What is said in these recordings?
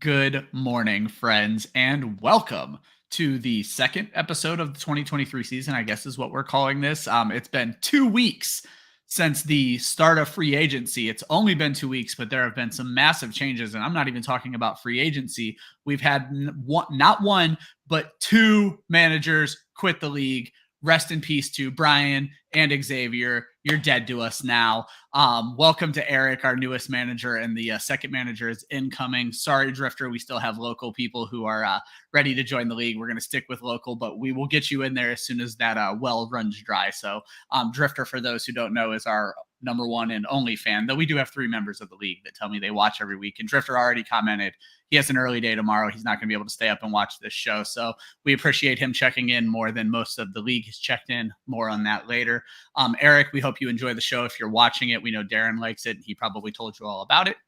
Good morning, friends, and welcome to the second episode of the 2023 season, I guess is what we're calling this. It's been 2 weeks since the start of free agency. It's only been 2 weeks, but there have been some massive changes, and I'm not even talking about free agency. We've had not one, but two managers quit the league. Rest in peace to Brian and Xavier. You're dead to us now. Welcome to Eric, our newest manager, and the second manager is incoming. Sorry, Drifter, we still have local people who are ready to join the league. We're going to stick with local, but we will get you in there as soon as that well runs dry. So Drifter, for those who don't know, is our number one and only fan, though we do have 3 members of the league that tell me they watch every week. And Drifter already commented he has an early day tomorrow. He's not going to be able to stay up and watch this show. So we appreciate him checking in more than most of the league has checked in. More on that later. Eric, we hope you enjoy the show. If you're watching it, we know Darren likes it. He probably told you all about it.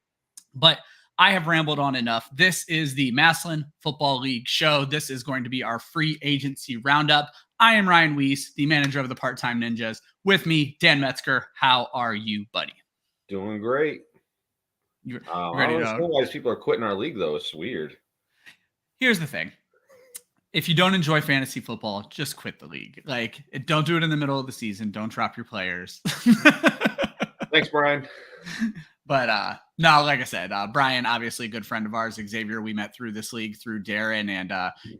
But I have rambled on enough. This is the Massillon Football League show. This is going to be our free agency roundup. I am Ryan Weiss, the manager of the Part-Time Ninjas. With me, Dan Metzger. How are you, buddy? Doing great. You're I ready don't to understand why people are quitting our league, though. It's weird. Here's the thing. If you don't enjoy fantasy football, just quit the league. Like, don't do it in the middle of the season. Don't drop your players. Thanks, Brian. But no, like I said, Brian, obviously a good friend of ours. Xavier, we met through this league through Darren, and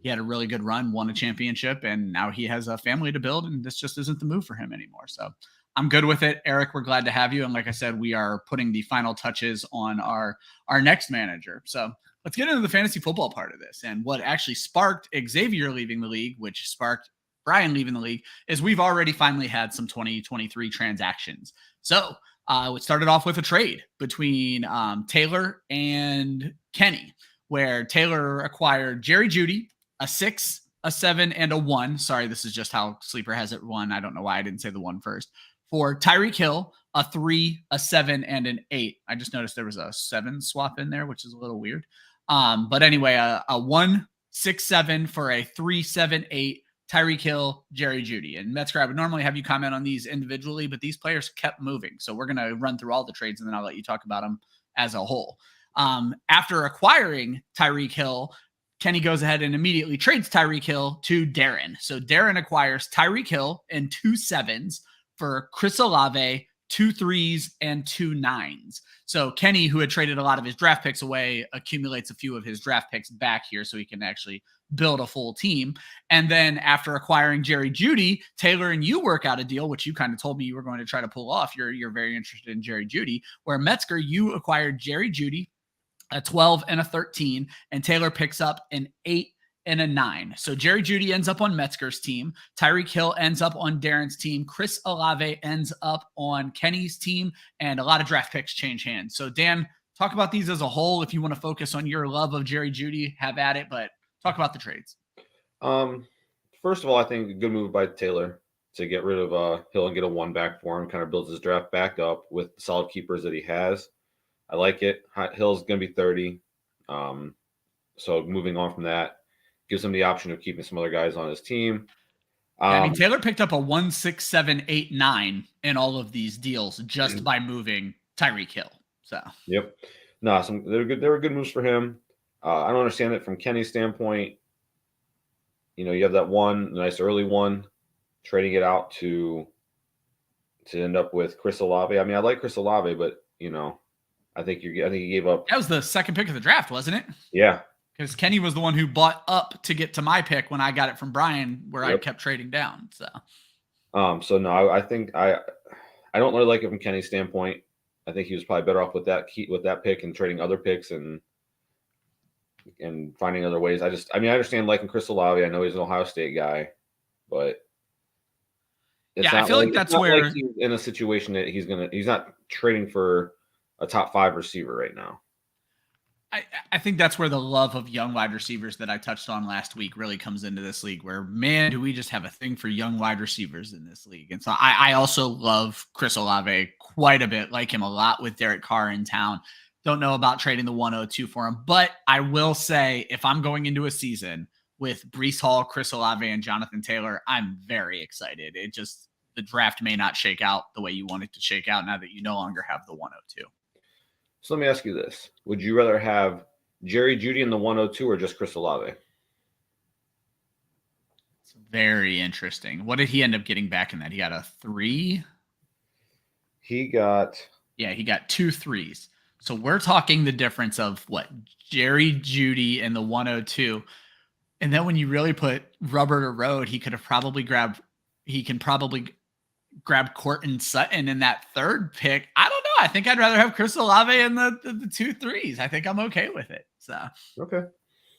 he had a really good run, won a championship, and now he has a family to build, and this just isn't the move for him anymore. So I'm good with it. Eric, we're glad to have you. And like I said, we are putting the final touches on our next manager. So let's get into the fantasy football part of this. And what actually sparked Xavier leaving the league, which sparked Brian leaving the league, is we've already finally had some 2023 transactions. So it started off with a trade between Taylor and Kenny, where Taylor acquired Jerry Jeudy, a 6, a 7, and a 1. Sorry, this is just how Sleeper has it 1. I don't know why I didn't say the 1 first. For Tyreek Hill, a 3, a 7, and an 8. I just noticed there was a 7 swap in there, which is a little weird. But anyway, a 1, 6, 7 for a 3, 7, 8. Tyreek Hill, Jerry Jeudy. And Metzger, I would normally have you comment on these individually, but these players kept moving. So we're going to run through all the trades, and then I'll let you talk about them as a whole. After acquiring Tyreek Hill, Kenny goes ahead and immediately trades Tyreek Hill to Darren. So Darren acquires Tyreek Hill and 2 7s for Chris Olave, 2 3s, and 2 9s. So Kenny, who had traded a lot of his draft picks away, accumulates a few of his draft picks back here so he can actually build a full team. And then after acquiring Jerry Jeudy, Taylor and you work out a deal, which you kind of told me you were going to try to pull off. You're very interested in Jerry Jeudy, where Metzger, you acquired Jerry Jeudy, a 12 and a 13, and Taylor picks up an 8 and a 9. So Jerry Jeudy ends up on Metzger's team. Tyreek Hill ends up on Darren's team. Chris Olave ends up on Kenny's team, and a lot of draft picks change hands. So Dan, talk about these as a whole. If you want to focus on your love of Jerry Jeudy, have at it, but talk about the trades. First of all, I think a good move by Taylor to get rid of Hill and get a 1 back for him. Kind of builds his draft back up with the solid keepers that he has. I like it. Hill's going to be 30. So moving on from that, gives him the option of keeping some other guys on his team. I mean, Taylor picked up a 1, 6, 7, 8, 9 in all of these deals just by moving Tyreek Hill. So yep. No, they were good. They were good moves for him. I don't understand it from Kenny's standpoint. You know, you have that one nice early one, trading it out to end up with Chris Olave. I mean, I like Chris Olave, but you know, I think he gave up. That was the second pick of the draft, wasn't it? Yeah. Because Kenny was the one who bought up to get to my pick when I got it from Brian, where I kept trading down. So, so no, I think I don't really like it from Kenny's standpoint. I think he was probably better off with that pick and trading other picks and finding other ways. I understand liking Chris Olave. I know he's an Ohio State guy, but I feel like that's where he's in a situation that he's not trading for a top 5 receiver right now. I think that's where the love of young wide receivers that I touched on last week really comes into this league, where, man, do we just have a thing for young wide receivers in this league. And so I also love Chris Olave quite a bit, like him a lot with Derek Carr in town. Don't know about trading the 102 for him, but I will say if I'm going into a season with Breece Hall, Chris Olave, and Jonathan Taylor, I'm very excited. The draft may not shake out the way you want it to shake out now that you no longer have the 102. So let me ask you this. Would you rather have Jerry Jeudy in the 102 or just Chris Olave? It's very interesting. What did he end up getting back in that? He got a 3? He got 2 3s. So we're talking the difference of what Jerry Jeudy in the 102. And then when you really put rubber to road, he can probably grab Courtland Sutton in that 3rd pick. I don't know. I think I'd rather have Chris Olave in the 2 3s. I think I'm okay with it. So okay.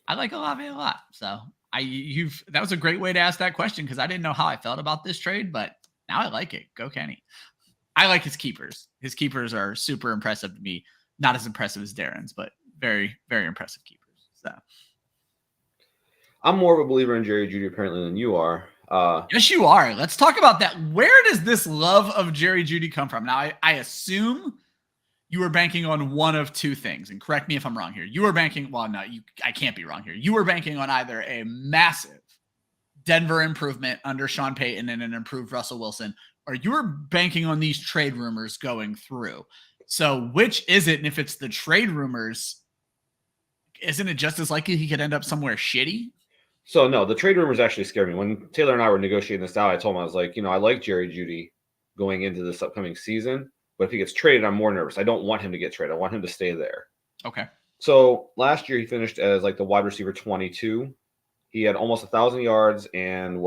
I like Olave a lot. So that was a great way to ask that question because I didn't know how I felt about this trade, but now I like it. Go Kenny. I like his keepers. His keepers are super impressive to me. Not as impressive as Darren's, but very, very impressive keepers. So I'm more of a believer in Jerry Jeudy apparently than you are. Yes, you are. Let's talk about that. Where does this love of Jerry Jeudy come from? Now, I assume you were banking on one of 2 things, and correct me if I'm wrong here. You were banking, I can't be wrong here. You were banking on either a massive Denver improvement under Sean Payton and an improved Russell Wilson, or you were banking on these trade rumors going through. So which is it? And if it's the trade rumors, isn't it just as likely he could end up somewhere shitty? So no, the trade rumors actually scared me. When Taylor and I were negotiating this out, I told him, I was like, I like Jerry Jeudy going into this upcoming season, but if he gets traded, I'm more nervous. I don't want him to get traded. I want him to stay there. Okay. So last year he finished as like the wide receiver 22. He had almost 1,000 yards and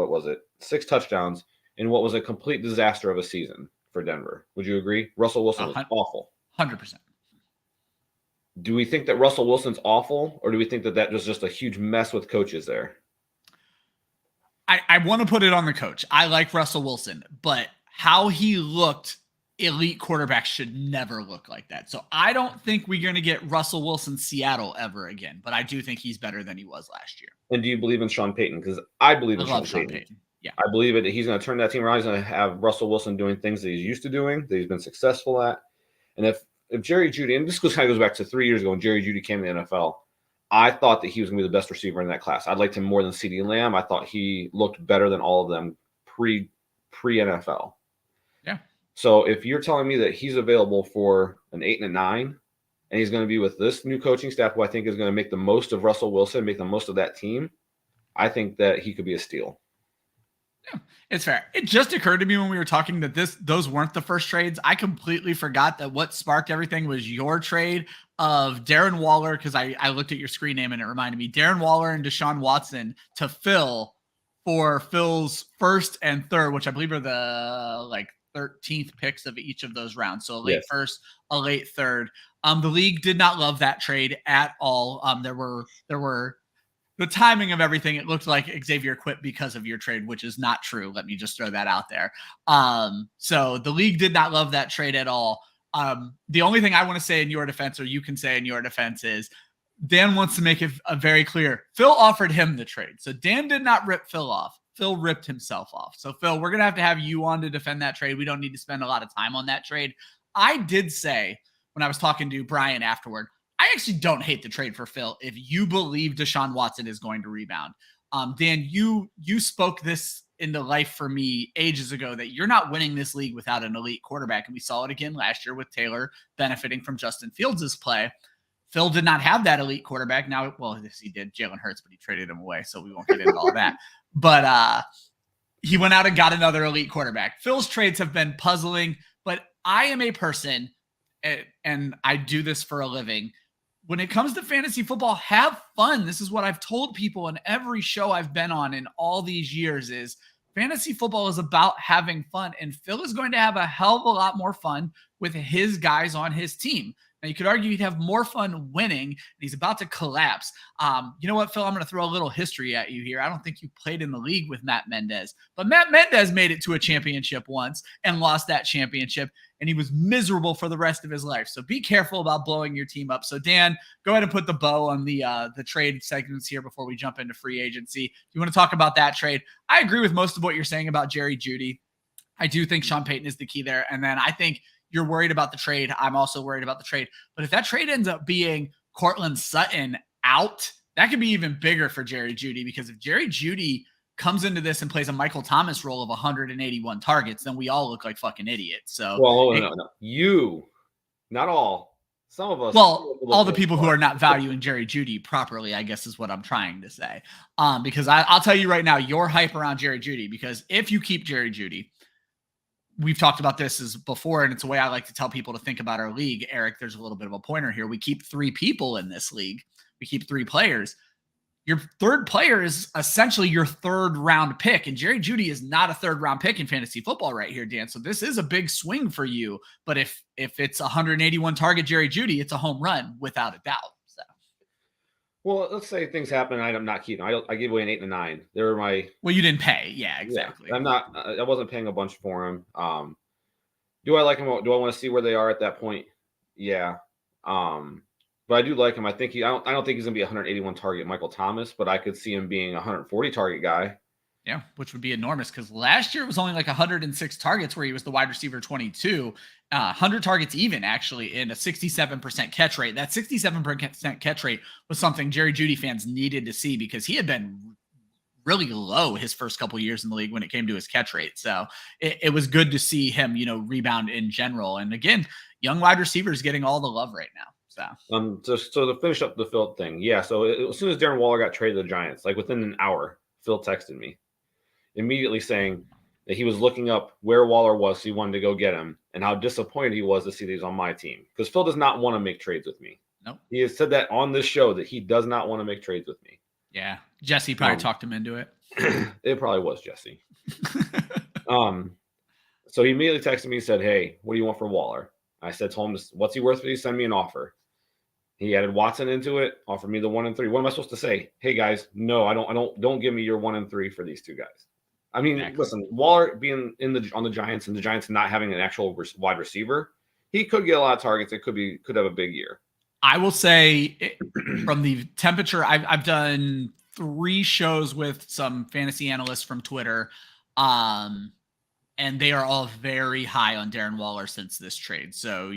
6 touchdowns in what was a complete disaster of a season for Denver. Would you agree? Russell Wilson was awful. 100%. Do we think that Russell Wilson's awful, or do we think that was just a huge mess with coaches there? I want to put it on the coach. I like Russell Wilson, but how he looked, elite quarterbacks should never look like that. So I don't think we're going to get Russell Wilson Seattle ever again, but I do think he's better than he was last year. And do you believe in Sean Payton? Because I believe in Sean Payton. Yeah. I believe that he's going to turn that team around. He's going to have Russell Wilson doing things that he's used to doing, that he's been successful at. And if Jerry Jeudy, and this kind of goes back to 3 years ago when Jerry Jeudy came to the NFL, I thought that he was going to be the best receiver in that class. I liked him more than CeeDee Lamb. I thought he looked better than all of them pre-NFL. Yeah. So if you're telling me that he's available for an 8 and a 9, and he's going to be with this new coaching staff who I think is going to make the most of Russell Wilson, make the most of that team, I think that he could be a steal. Yeah, it's fair. It just occurred to me when we were talking that those weren't the first trades. I completely forgot that what sparked everything was your trade of Darren Waller, because I looked at your screen name and it reminded me, Darren Waller and Deshaun Watson to Phil for Phil's 1st and 3rd, which I believe are the 13th picks of each of those rounds. So a late 1st, a late 3rd. The league did not love that trade at all. There were the timing of everything. It looked like Xavier quit because of your trade, which is not true. Let me just throw that out there. So the league did not love that trade at all. The only thing I want to say in your defense, or you can say in your defense, is Dan wants to make it very clear. Phil offered him the trade. So Dan did not rip Phil off. Phil ripped himself off. So Phil, we're going to have you on to defend that trade. We don't need to spend a lot of time on that trade. I did say when I was talking to Brian afterward, I actually don't hate the trade for Phil if you believe Deshaun Watson is going to rebound. Dan, you spoke this into life for me ages ago that you're not winning this league without an elite quarterback. And we saw it again last year with Taylor benefiting from Justin Fields' play. Phil did not have that elite quarterback. Now, well, yes, he did, Jalen Hurts, but he traded him away, so we won't get into all that. But he went out and got another elite quarterback. Phil's trades have been puzzling, but I am a person, and I do this for a living. When it comes to fantasy football, have fun. This is what I've told people in every show I've been on in all these years is fantasy football is about having fun. And Phil is going to have a hell of a lot more fun with his guys on his team. Now, you could argue he'd have more fun winning, and he's about to collapse. You know what, Phil? I'm going to throw a little history at you here. I don't think you played in the league with Matt Mendez, but Matt Mendez made it to a championship once and lost that championship, and he was miserable for the rest of his life. So be careful about blowing your team up. So, Dan, go ahead and put the bow on the trade segments here before we jump into free agency. If you want to talk about that trade, I agree with most of what you're saying about Jerry Jeudy. I do think Sean Payton is the key there, and then I think you're worried about the trade. I'm also worried about the trade. But if that trade ends up being Courtland Sutton out, that could be even bigger for Jerry Jeudy, because if Jerry Jeudy comes into this and plays a Michael Thomas role of 181 targets, then we all look like fucking idiots. So, well, no. You, not all. some of us. Well, all the people who are not valuing Jerry Jeudy properly, I guess, is what I'm trying to say. Because I'll tell you right now, your hype around Jerry Jeudy, because if you keep Jerry Jeudy, we've talked about this as before, and it's a way I like to tell people to think about our league. Eric, there's a little bit of a pointer here. We keep 3 people in this league. We keep 3 players. Your third player is essentially your 3rd round pick. And Jerry Jeudy is not a 3rd round pick in fantasy football right here, Dan. So this is a big swing for you. But if it's 181 target Jerry Jeudy, it's a home run without a doubt. So, well, let's say things happen and I'm not keeping. I gave away an 8 and a 9. They were my. Well, you didn't pay. Yeah, exactly. Yeah, I wasn't paying a bunch for him. Do I like him? Do I want to see where they are at that point? Yeah. But I do like him. I think I don't think he's going to be 181 target Michael Thomas, but I could see him being a 140 target guy. Yeah, which would be enormous because last year it was only like 106 targets where he was the wide receiver 22, 100 targets even actually in a 67% catch rate. That 67% catch rate was something Jerry Jeudy fans needed to see because he had been really low his first couple of years in the league when it came to his catch rate. So it was good to see him, rebound in general. And again, young wide receivers getting all the love right now. So to finish up the Phil thing, yeah. So as soon as Darren Waller got traded to the Giants, like within an hour, Phil texted me immediately saying that he was looking up where Waller was, so he wanted to go get him, and how disappointed he was to see that he's on my team because Phil does not want to make trades with me. Nope. He has said that on this show that he does not want to make trades with me. Yeah, Jesse probably talked him into it. It probably was Jesse. So he immediately texted me and said, "Hey, what do you want for Waller?" I said, "Told him, what's he worth? Please send me an offer." He added Watson into it, offered me the 1 and 3. What am I supposed to say? Hey guys, no, don't give me your 1 and 3 for these 2 guys. I mean, exactly. Listen, Waller being on the Giants and the Giants not having an actual wide receiver, he could get a lot of targets. It could have a big year. I will say from the temperature, I've done 3 shows with some fantasy analysts from Twitter, and they are all very high on Darren Waller since this trade. So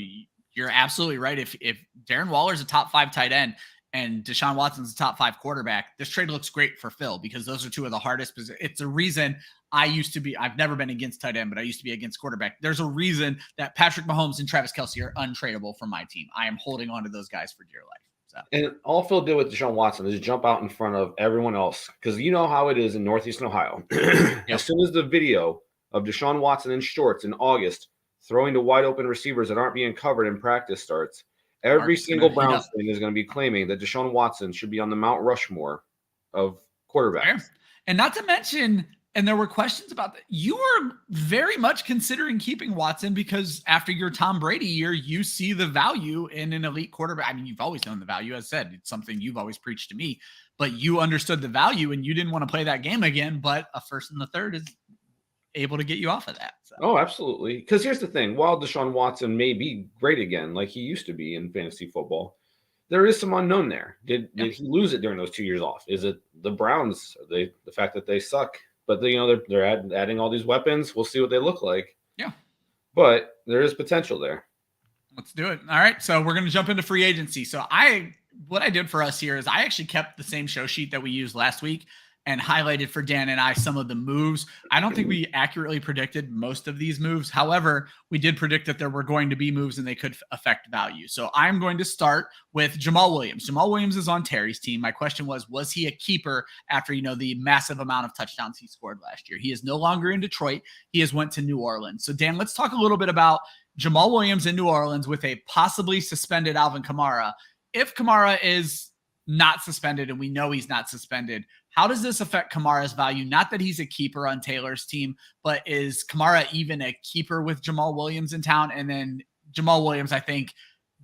you're absolutely right. If Darren Waller's a top 5 tight end and Deshaun Watson's a top 5 quarterback, this trade looks great for Phil because those are 2 of the hardest positions. It's a reason I've never been against tight end, but I used to be against quarterback. There's a reason that Patrick Mahomes and Travis Kelce are untradeable from my team. I am holding on to those guys for dear life. So. And all Phil did with Deshaun Watson is jump out in front of everyone else because you know how it is in Northeastern Ohio. Yep. As soon as the video of Deshaun Watson in shorts in August throwing to wide open receivers that aren't being covered in practice starts, every single Browns thing is going to be claiming that Deshaun Watson should be on the Mount Rushmore of quarterbacks. And not to mention, and there were questions about that. You were very much considering keeping Watson because after your Tom Brady year, you see the value in an elite quarterback. I mean, you've always known the value. As I said, it's something you've always preached to me, but you understood the value and you didn't want to play that game again. But a 1st and the 3rd is able to get you off of that. So. Oh, absolutely. Because here's the thing. While Deshaun Watson may be great again, like he used to be in fantasy football, there is some unknown there. Did he lose it during those 2 years off? Is it the Browns? The fact that they suck? But they're adding all these weapons. We'll see what they look like. Yeah. But there is potential there. Let's do it. All right. So we're going to jump into free agency. So what I did for us here is I actually kept the same show sheet that we used last week and highlighted for Dan and I some of the moves. I don't think we accurately predicted most of these moves. However, we did predict that there were going to be moves and they could affect value. So I'm going to start with Jamal Williams. Jamal Williams is on Terry's team. My question was he a keeper after, the massive amount of touchdowns he scored last year? He is no longer in Detroit. He has went to New Orleans. So Dan, let's talk a little bit about Jamal Williams in New Orleans with a possibly suspended Alvin Kamara. If Kamara is not suspended, and we know he's not suspended, how does this affect Kamara's value? Not that he's a keeper on Taylor's team, but is Kamara even a keeper with Jamal Williams in town? And then Jamal Williams, I think,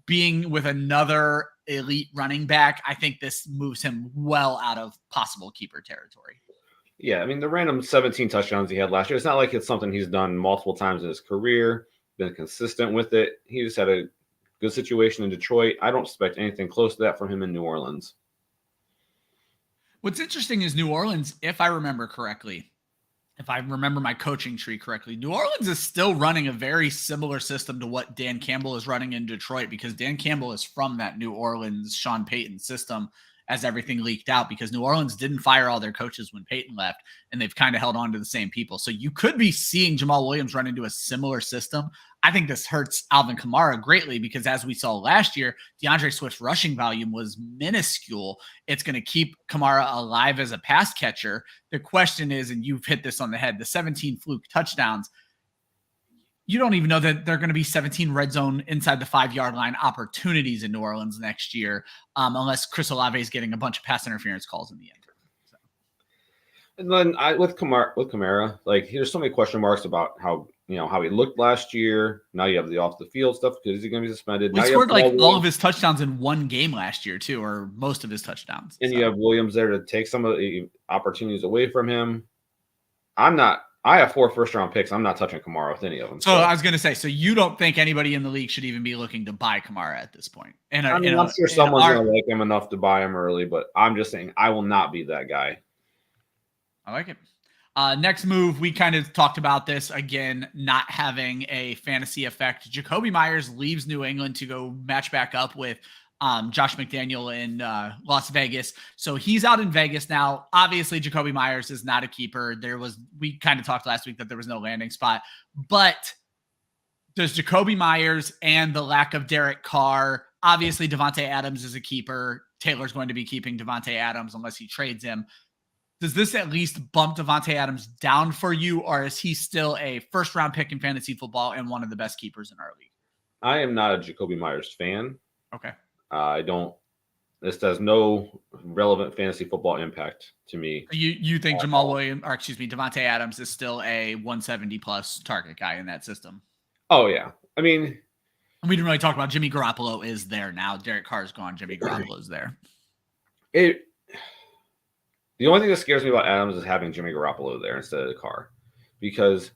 being with another elite running back, I think this moves him well out of possible keeper territory. Yeah, I mean, the random 17 touchdowns he had last year, it's not like it's something he's done multiple times in his career, been consistent with it. He just had a good situation in Detroit. I don't expect anything close to that from him in New Orleans. What's interesting is New Orleans, if I remember correctly, if I remember my coaching tree correctly, New Orleans is still running a very similar system to what Dan Campbell is running in Detroit because Dan Campbell is from that New Orleans Sean Payton system as everything leaked out because New Orleans didn't fire all their coaches when Payton left and they've kind of held on to the same people. So you could be seeing Jamal Williams run into a similar system. I think this hurts Alvin Kamara greatly because as we saw last year, DeAndre Swift's rushing volume was minuscule. It's going to keep Kamara alive as a pass catcher. The question is, and you've hit this on the head, the 17 fluke touchdowns, you don't even know that there are going to be 17 red zone inside the 5-yard line opportunities in New Orleans next year, unless Chris Olave is getting a bunch of pass interference calls in the end. So. And then with Kamara, like there's so many question marks about how he looked last year. Now you have the off the field stuff because is he going to be suspended? He scored like all of his touchdowns in one game last year too, or most of his touchdowns. And you have Williams there to take some of the opportunities away from him. I have 4 first-round picks. I'm not touching Kamara with any of them. So I was going to say, so you don't think anybody in the league should even be looking to buy Kamara at this point? I'm sure someone's going to like him enough to buy him early, but I'm just saying I will not be that guy. I like it. Next move, we kind of talked about this again, not having a fantasy effect. Jacoby Myers leaves New England to go match back up with Josh McDaniel in Las Vegas. So he's out in Vegas now. Obviously, Jacoby Myers is not a keeper. We kind of talked last week that there was no landing spot. But does Jacoby Myers and the lack of Derek Carr, obviously Devontae Adams is a keeper. Taylor's going to be keeping Devontae Adams unless he trades him. Does this at least bump Devontae Adams down for you, or is he still a first-round pick in fantasy football and one of the best keepers in our league? I am not a Jacoby Myers fan. Okay. This has no relevant fantasy football impapt to me. You think Devontae Adams is still a 170-plus target guy in that system? Oh, yeah. I mean, we didn't really talk about Jimmy Garoppolo is there now. Derek Carr's gone. Jimmy Garoppolo is there. The only thing that scares me about Adams is having Jimmy Garoppolo there instead of the Carr, because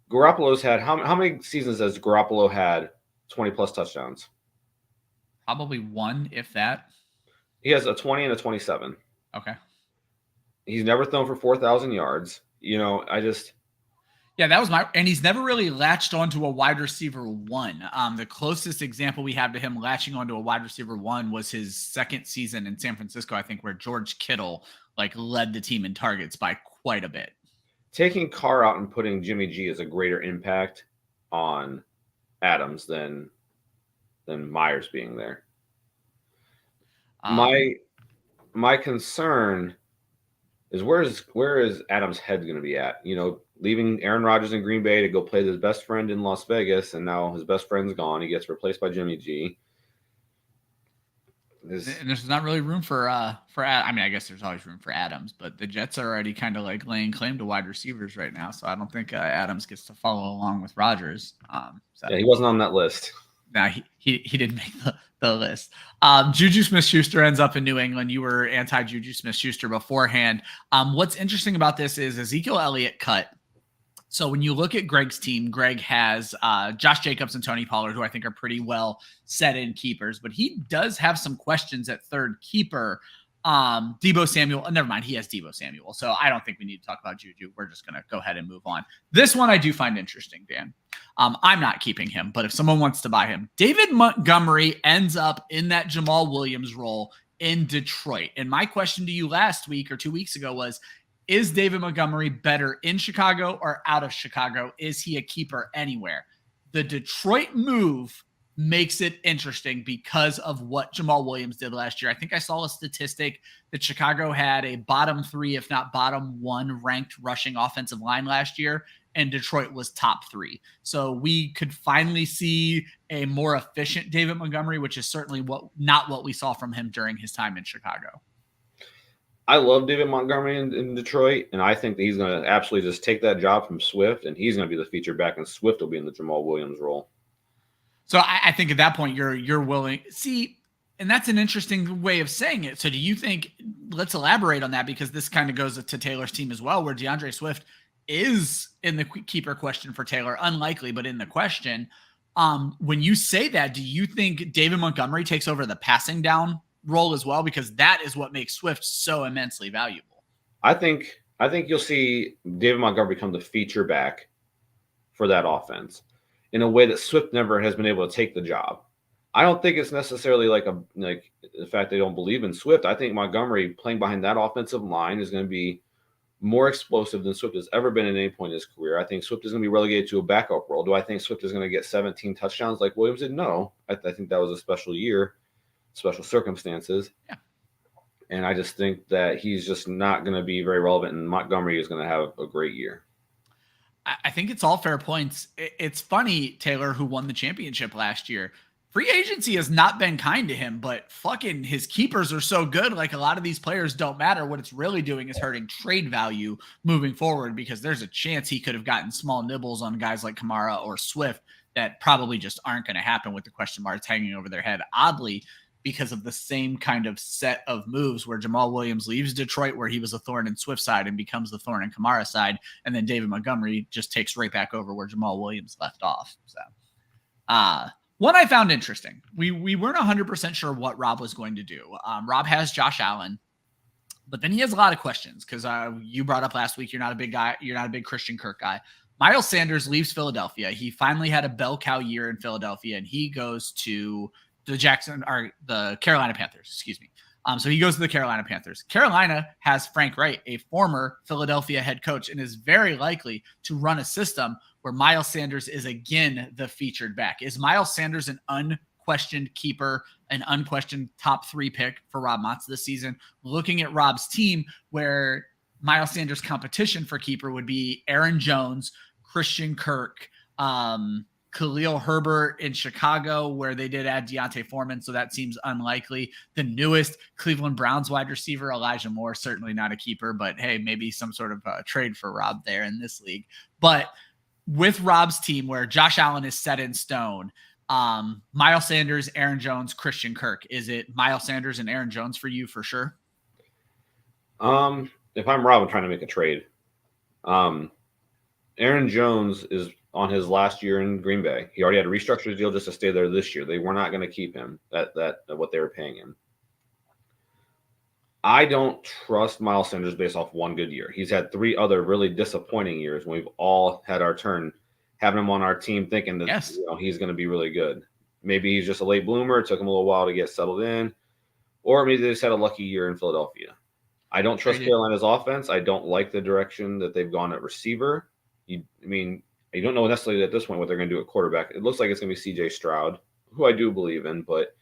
Garoppolo's had how many seasons has Garoppolo had 20-plus touchdowns? Probably one, if that. He has a 20 and a 27. Okay. He's never thrown for 4,000 yards. Yeah, that was and he's never really latched onto a wide receiver one. The closest example we have to him latching onto a wide receiver one was his second season in San Francisco, I think, where George Kittle led the team in targets by quite a bit. Taking Carr out and putting Jimmy G is a greater impact on Adams than Myers being there. My concern is where is Adams' head going to be at? Leaving Aaron Rodgers in Green Bay to go play with his best friend in Las Vegas, and now his best friend's gone. He gets replaced by Jimmy G. And there's not really room for I guess there's always room for Adams, but the Jets are already kind of laying claim to wide receivers right now, so I don't think Adams gets to follow along with Rodgers. Yeah, he wasn't on that list. No, he didn't make the list. Juju Smith-Schuster ends up in New England. You were anti-Juju Smith-Schuster beforehand. What's interesting about this is Ezekiel Elliott cut. So when you look at Greg's team, Greg has Josh Jacobs and Tony Pollard, who I think are pretty well set in keepers, but he does have some questions at third keeper. Deebo Samuel, never mind, he has Deebo Samuel. So I don't think we need to talk about Juju. We're just going to go ahead and move on. This one I do find interesting, Dan. I'm not keeping him, but if someone wants to buy him, David Montgomery ends up in that Jamal Williams role in Detroit. And my question to you last week or 2 weeks ago was, is David Montgomery better in Chicago or out of Chicago? Is he a keeper anywhere? The Detroit move makes it interesting because of what Jamal Williams did last year. I think I saw a statistic that Chicago had a bottom 3, if not bottom 1 ranked rushing offensive line last year, and Detroit was top 3. So we could finally see a more efficient David Montgomery, which is certainly not what we saw from him during his time in Chicago. I love David Montgomery in Detroit, and I think that he's going to absolutely just take that job from Swift, and he's going to be the feature back, and Swift will be in the Jamal Williams role. So I think at that point you're willing. See, and that's an interesting way of saying it. So do you think? Let's elaborate on that, because this kind of goes to Taylor's team as well, where DeAndre Swift is in the keeper question for Taylor. Unlikely, but in the question. When you say that, do you think David Montgomery takes over the passing down role as well? Because that is what makes Swift so immensely valuable. I think you'll see David Montgomery become the feature back for that offense in a way that Swift never has been able to take the job. I don't think it's necessarily like the fact they don't believe in Swift. I think Montgomery playing behind that offensive line is going to be more explosive than Swift has ever been at any point in his career. I think Swift is going to be relegated to a backup role. Do I think Swift is going to get 17 touchdowns like Williams did? No. I think that was a special year, special circumstances. Yeah. And I just think that he's just not going to be very relevant, and Montgomery is going to have a great year. I think it's all fair points. It's funny, Taylor, who won the championship last year. Free agency has not been kind to him, but fucking his keepers are so good. Like, a lot of these players don't matter. What it's really doing is hurting trade value moving forward, because there's a chance he could have gotten small nibbles on guys like Kamara or Swift that probably just aren't going to happen with the question marks hanging over their head. Oddly, because of the same kind of set of moves where Jamal Williams leaves Detroit, where he was a thorn in Swift's side, and becomes the thorn in Kamara's side. And then David Montgomery just takes right back over where Jamal Williams left off. So, one I found interesting. We weren't 100% sure what Rob was going to do. Rob has Josh Allen, but then he has a lot of questions, because you brought up last week, you're not a big guy. You're not a big Christian Kirk guy. Miles Sanders leaves Philadelphia. He finally had a bell cow year in Philadelphia, and he goes to the Carolina Panthers, excuse me. So he goes to the Carolina Panthers. Carolina has Frank Wright, a former Philadelphia head coach, and is very likely to run a system where Miles Sanders is again the featured back. Is Miles Sanders an unquestioned keeper, an unquestioned top 3 pick for Rob Motz this season? Looking at Rob's team, where Miles Sanders' competition for keeper would be Aaron Jones, Christian Kirk, Khalil Herbert in Chicago, where they did add Deontay Foreman, so that seems unlikely. The newest Cleveland Browns wide receiver, Elijah Moore, certainly not a keeper, but hey, maybe some sort of trade for Rob there in this league. But with Rob's team, where Josh Allen is set in stone, Miles Sanders, Aaron Jones, Christian Kirk, is it Miles Sanders and Aaron Jones for you for sure? If I'm Rob, I'm trying to make a trade. Aaron Jones is on his last year in Green Bay. He already had a restructured deal just to stay there this year. They were not going to keep him at what they were paying him. I don't trust Miles Sanders based off one good year. He's had 3 other really disappointing years when we've all had our turn having him on our team, thinking that he's going to be really good. Maybe he's just a late bloomer. It took him a little while to get settled in. Or maybe they just had a lucky year in Philadelphia. I don't trust Carolina's offense. I don't like the direction that they've gone at receiver. You don't know necessarily at this point what they're going to do at quarterback. It looks like it's going to be C.J. Stroud, who I do believe in, but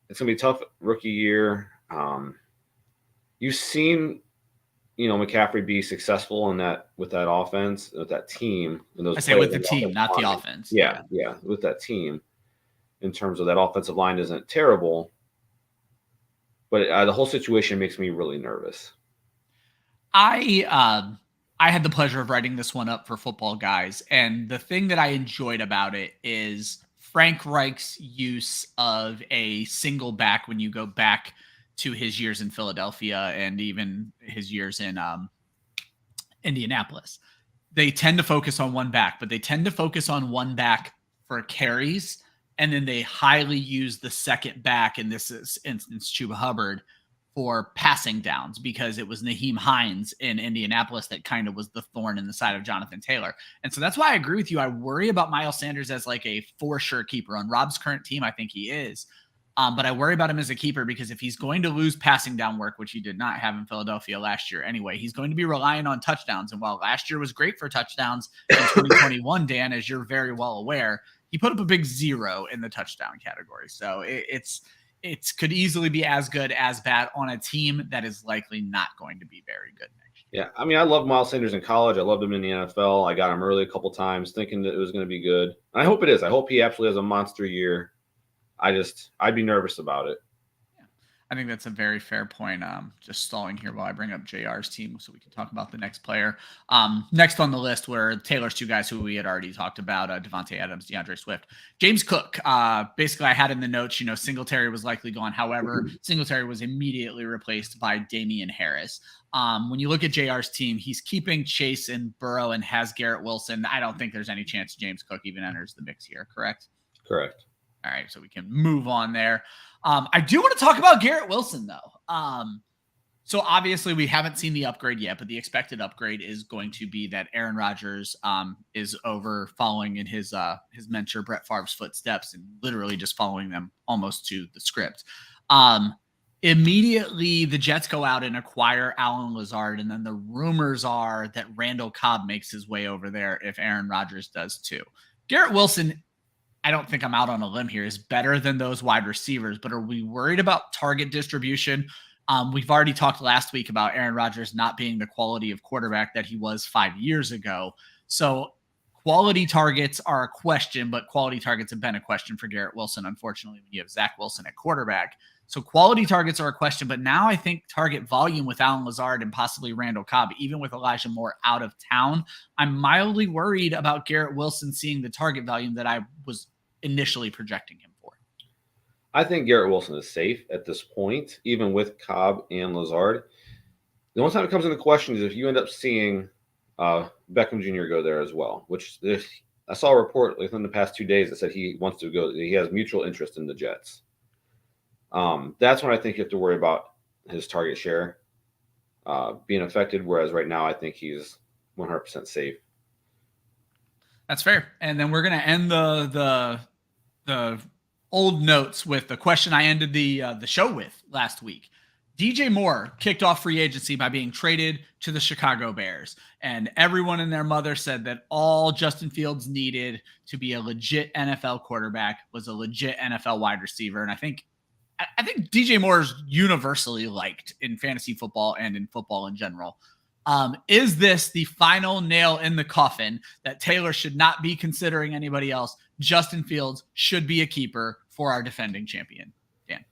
it's going to be a tough rookie year. You've seen, McCaffrey be successful with that offense, with that team. And those I say with the team, not the offense. Yeah, with that team. In terms of that offensive line isn't terrible, but the whole situation makes me really nervous. I had the pleasure of writing this one up for Football Guys, and the thing that I enjoyed about it is Frank Reich's use of a single back when you go back to his years in Philadelphia and even his years in Indianapolis. They tend to focus on one back, but they tend to focus on one back for carries, and then they highly use the second back, in this instance Chuba Hubbard, for passing downs, because it was Naheem Hines in Indianapolis that kind of was the thorn in the side of Jonathan Taylor. And so that's why I agree with you. I worry about Miles Sanders as like a for sure keeper. On Rob's current team, I think he is. But I worry about him as a keeper, because if he's going to lose passing down work, which he did not have in Philadelphia last year anyway, he's going to be relying on touchdowns. And while last year was great for touchdowns in 2021, Dan, as you're very well aware, he put up a big 0 in the touchdown category. So it could easily be as good as bad on a team that is likely not going to be very good next year. Yeah, I love Miles Sanders in college. I loved him in the NFL. I got him early a couple times thinking that it was going to be good. And I hope it is. I hope he absolutely has a monster year. I'd be nervous about it. Yeah, I think that's a very fair point. Just stalling here while I bring up JR's team so we can talk about the next player. Next on the list were Taylor's 2 guys who we had already talked about, Devontae Adams, DeAndre Swift. James Cook, basically I had in the notes, Singletary was likely gone. However, Singletary was immediately replaced by Damian Harris. When you look at JR's team, he's keeping Chase and Burrow and has Garrett Wilson. I don't think there's any chance James Cook even enters the mix here, correct? Correct. All right, so we can move on there. I do want to talk about Garrett Wilson, though. So obviously we haven't seen the upgrade yet, but the expected upgrade is going to be that Aaron Rodgers is over following in his mentor Brett Favre's footsteps and literally just following them almost to the script. Immediately, the Jets go out and acquire Allen Lazard, and then the rumors are that Randall Cobb makes his way over there if Aaron Rodgers does too. Garrett Wilson, I don't think I'm out on a limb here, is better than those wide receivers, but are we worried about target distribution? We've already talked last week about Aaron Rodgers not being the quality of quarterback that he was 5 years ago. So quality targets are a question, but quality targets have been a question for Garrett Wilson, unfortunately, when you have Zach Wilson at quarterback. So quality targets are a question, but now I think target volume with Allen Lazard and possibly Randall Cobb, even with Elijah Moore out of town, I'm mildly worried about Garrett Wilson seeing the target volume that I was initially projecting him for. I think Garrett Wilson is safe at this point, even with Cobb and Lazard. The only time it comes into question is if you end up seeing Beckham Jr. go there as well, which I saw a report within the past 2 days that said he wants to go. He has mutual interest in the Jets. That's when I think you have to worry about his target share being affected, whereas right now I think he's 100% safe. That's fair. And then we're going to end the old notes with the question I ended the show with last week. DJ Moore kicked off free agency by being traded to the Chicago Bears, and everyone and their mother said that all Justin Fields needed to be a legit NFL quarterback was a legit NFL wide receiver. And I think DJ Moore is universally liked in fantasy football and in football in general. Is this the final nail in the coffin that Taylor should not be considering anybody else? Justin Fields should be a keeper for our defending champion. Dan.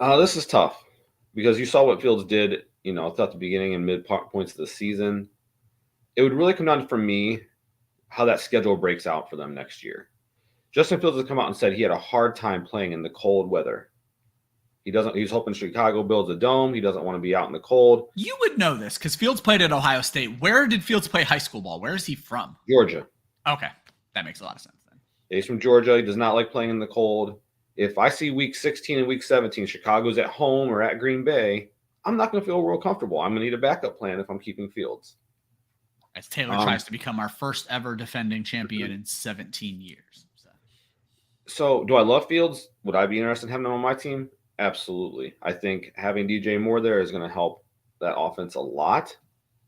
This is tough because you saw what Fields did, throughout the beginning and mid points of the season. It would really come down for me how that schedule breaks out for them next year. Justin Fields has come out and said he had a hard time playing in the cold weather. He's hoping Chicago builds a dome. He doesn't want to be out in the cold. You would know this because Fields played at Ohio State. Where did Fields play high school ball? Where is he from? Georgia. Okay. That makes a lot of sense then. He's from Georgia. He does not like playing in the cold. If I see week 16 and week 17, Chicago's at home or at Green Bay, I'm not going to feel real comfortable. I'm going to need a backup plan if I'm keeping Fields. As Taylor tries to become our first ever defending champion in 17 years. So do I love Fields? Would I be interested in having him on my team? Absolutely. I think having DJ Moore there is going to help that offense a lot.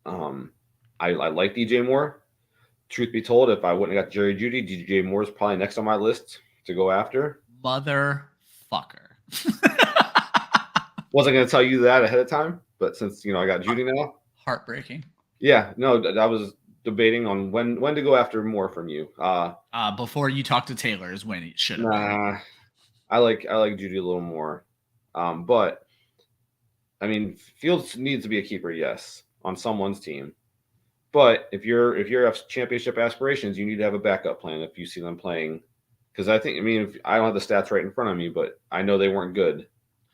I like DJ Moore. Truth be told, if I wouldn't have got Jerry Jeudy, DJ Moore is probably next on my list to go after. Motherfucker. Wasn't going to tell you that ahead of time, but since, I got Jeudy now. Heartbreaking. Yeah, no, I was debating on when to go after Moore from you. Before you talk to Taylor is when it should have been. I like Jeudy a little more. But I mean, Fields needs to be a keeper, yes, on someone's team. But if you have championship aspirations, you need to have a backup plan if you see them playing. Because I don't have the stats right in front of me, but I know they weren't good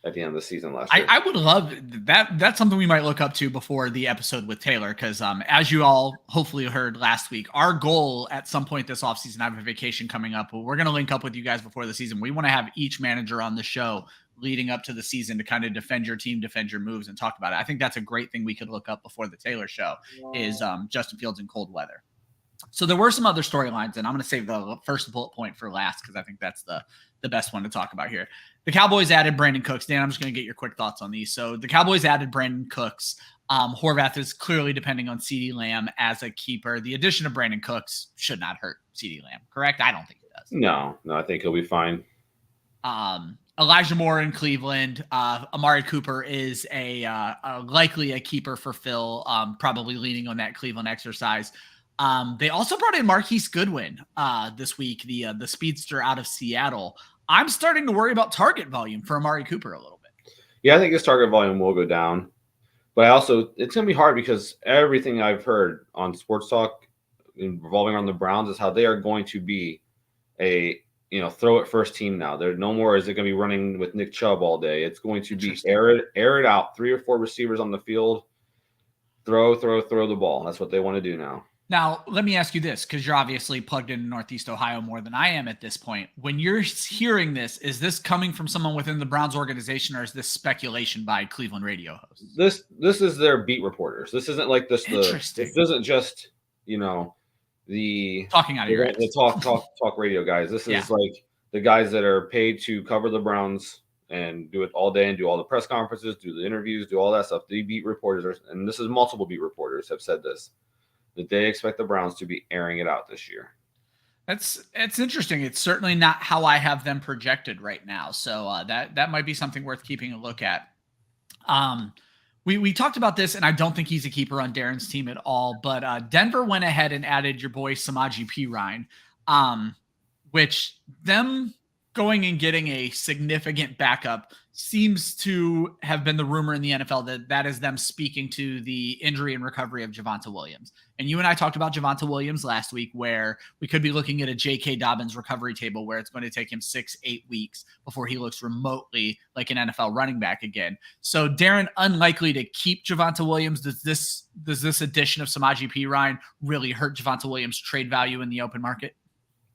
at the end of the season last year. I would love that. That's something we might look up to before the episode with Taylor. Because as you all hopefully heard last week, our goal at some point this offseason, I have a vacation coming up, but we're going to link up with you guys before the season. We want to have each manager on the show leading up to the season to kind of defend your team, defend your moves, and talk about it. I think that's a great thing we could look up before the Taylor show is Justin Fields in cold weather. So there were some other storylines, and I'm going to save the first bullet point for last because I think that's the best one to talk about here. The Cowboys added Brandon Cooks. Dan, I'm just going to get your quick thoughts on these. So the Cowboys added Brandon Cooks. Horvath is clearly depending on CeeDee Lamb as a keeper. The addition of Brandon Cooks should not hurt CeeDee Lamb, correct? I don't think it does. No, I think he'll be fine. Elijah Moore in Cleveland. Amari Cooper is likely a keeper for Phil, probably leaning on that Cleveland exercise. They also brought in Marquise Goodwin this week, the speedster out of Seattle. I'm starting to worry about target volume for Amari Cooper a little bit. Yeah, I think his target volume will go down. But it's going to be hard because everything I've heard on Sports Talk revolving around the Browns is how they are going to be a throw it first team now. There no more is it going to be running with Nick Chubb all day. It's going to be air it out, 3 or 4 receivers on the field, throw the ball. That's what they want to do now. Now, let me ask you this, because you're obviously plugged in Northeast Ohio more than I am at this point. When you're hearing this, is this coming from someone within the Browns organization, or is this speculation by Cleveland radio hosts? This is their beat reporters. This isn't like this. Interesting. This isn't just the talking out of your head. The talk radio guys. This is like the guys that are paid to cover the Browns and do it all day and do all the press conferences, do the interviews, do all that stuff. The beat reporters, and this is multiple beat reporters have said this, that they expect the Browns to be airing it out this year. It's interesting. It's certainly not how I have them projected right now. So that might be something worth keeping a look at. We talked about this, and I don't think he's a keeper on Darren's team at all. But Denver went ahead and added your boy Samaje Perine, which them going and getting a significant backup seems to have been the rumor in the NFL that is them speaking to the injury and recovery of Javonte Williams. And you and I talked about Javonte Williams last week, where we could be looking at a J.K. Dobbins recovery table where it's going to take him 6-8 weeks before he looks remotely like an NFL running back again. So Darren, unlikely to keep Javonte Williams. Does this addition of Samaje Perine really hurt Javonte Williams' trade value in the open market?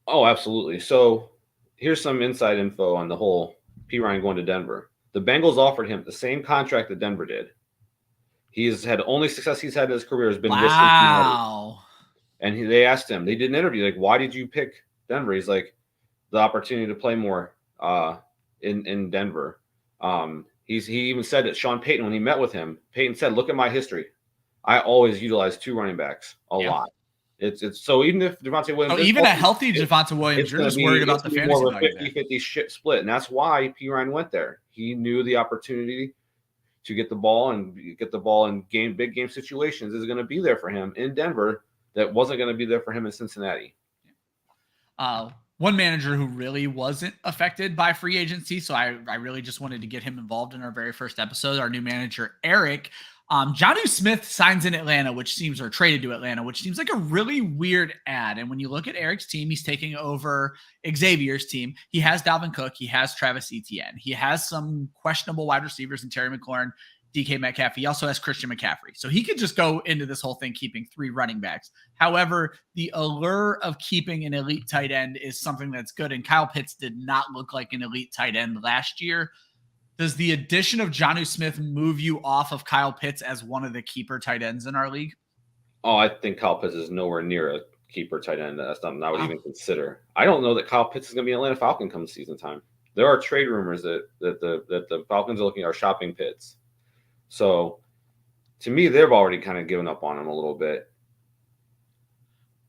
Oh, absolutely. So here's some inside info on the whole Perine going to Denver. The Bengals offered him the same contract that Denver did. He has had only success he's had in his career has been with Cincinnati. And they asked him, they did an interview, like, why did you pick Denver? He's like, the opportunity to play more in Denver. He even said that Sean Payton, when he met with him, Payton said, look at my history. I always utilize 2 running backs a lot. It's so even if Javonte Williams, even a healthy Javonte Williams, you're just worried about the fantasy more of a 50-50 split, and that's why Perine went there. He knew the opportunity to get the ball in big game situations is going to be there for him in Denver. That wasn't going to be there for him in Cincinnati. One manager who really wasn't affected by free agency, so I really just wanted to get him involved in our very first episode. Our new manager, Eric. Jonnu Smith signs in Atlanta, or traded to Atlanta, which seems like a really weird ad. And when you look at Eric's team, he's taking over Xavier's team. He has Dalvin Cook. He has Travis Etienne. He has some questionable wide receivers in Terry McLaurin, DK Metcalf. He also has Christian McCaffrey. So he could just go into this whole thing keeping 3 running backs. However, the allure of keeping an elite tight end is something that's good. And Kyle Pitts did not look like an elite tight end last year. Does the addition of Jonnu Smith move you off of Kyle Pitts as one of the keeper tight ends in our league? Oh, I think Kyle Pitts is nowhere near a keeper tight end. That's something I would even consider. I don't know that Kyle Pitts is going to be an Atlanta Falcon come season time. There are trade rumors that the Falcons are shopping Pitts. So, to me, they've already kind of given up on him a little bit.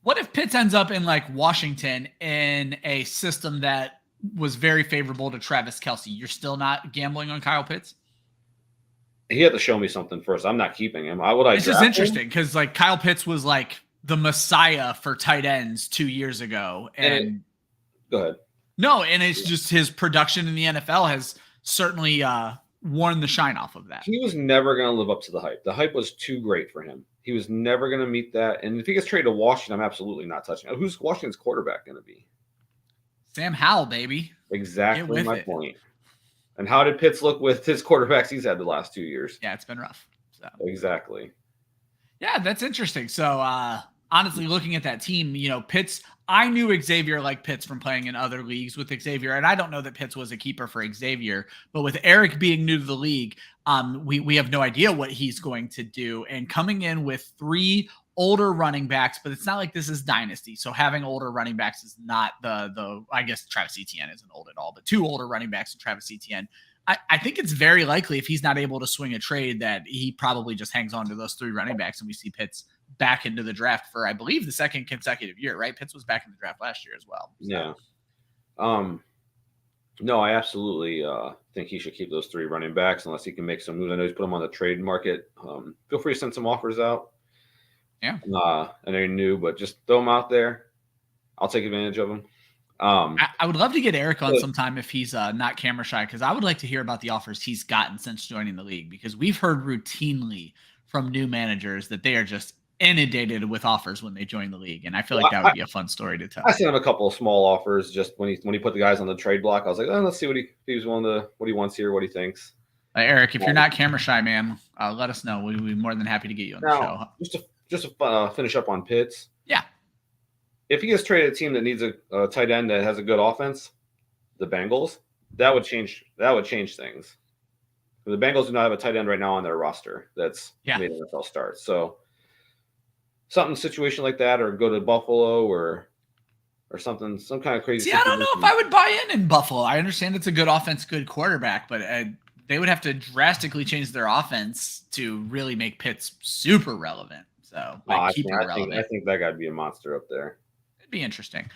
What if Pitts ends up in like Washington in a system that was very favorable to Travis Kelce? You're still not gambling on Kyle Pitts? He had to show me something first. I'm not keeping him. This is interesting because like Kyle Pitts was like the messiah for tight ends 2 years ago. And go ahead. No, and it's just his production in the NFL has certainly worn the shine off of that. He was never going to live up to the hype. The hype was too great for him. He was never going to meet that. And if he gets traded to Washington, I'm absolutely not touching it. Who's Washington's quarterback going to be? Sam Howell, baby. Exactly my point. And how did Pitts look with his quarterbacks he's had the last 2 years? Yeah, it's been rough. So. Exactly. Yeah, that's interesting. So, honestly, looking at that team, Pitts, I knew Xavier like Pitts from playing in other leagues with Xavier, and I don't know that Pitts was a keeper for Xavier, but with Eric being new to the league, we have no idea what he's going to do. And coming in with 3 older running backs, but it's not like this is dynasty. So having older running backs is not I guess Travis Etienne isn't old at all, but 2 older running backs and Travis Etienne. I think it's very likely if he's not able to swing a trade that he probably just hangs on to those 3 running backs and we see Pitts back into the draft for, I believe, the 2nd consecutive year, right? Pitts was back in the draft last year as well. So. Yeah. No, I absolutely think he should keep those 3 running backs unless he can make some moves. I know he's put them on the trade market. Feel free to send some offers out. Yeah. And they're new, but just throw them out there. I'll take advantage of them. I would love to get Eric on sometime if he's not camera shy, because I would like to hear about the offers he's gotten since joining the league, because we've heard routinely from new managers that they are just inundated with offers when they join the league. And I feel like that would be a fun story to tell. I sent him a couple of small offers just when he put the guys on the trade block. I was like, let's see what he wants here, what he thinks. Eric, if you're not camera shy, man, let us know. We'd be more than happy to get you on the show. Just to finish up on Pitts. Yeah. If he gets traded to a team that needs a tight end that has a good offense, the Bengals, that would change things. The Bengals do not have a tight end right now on their roster that's made NFL starts. So situation like that, or go to Buffalo or or something, some kind of crazy See, I don't know if I would buy in Buffalo. I understand it's a good offense, good quarterback, but they would have to drastically change their offense to really make Pitts super relevant. So, keeper relevant. I think that got to be a monster up there. It'd be interesting.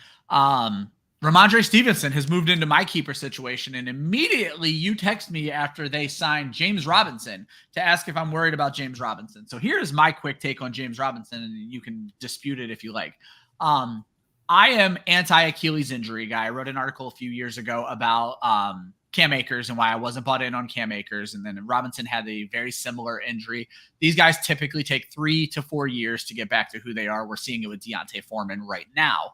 Ramondre Stevenson has moved into my keeper situation, and immediately you text me after they signed James Robinson to ask if I'm worried about James Robinson. So here's my quick take on James Robinson, and you can dispute it if you like. I am anti-Achilles injury guy. I wrote an article a few years ago about Cam Akers and why I wasn't bought in on Cam Akers. And then Robinson had a very similar injury. These guys typically take 3 to 4 years to get back to who they are. We're seeing it with Deontay Foreman right now.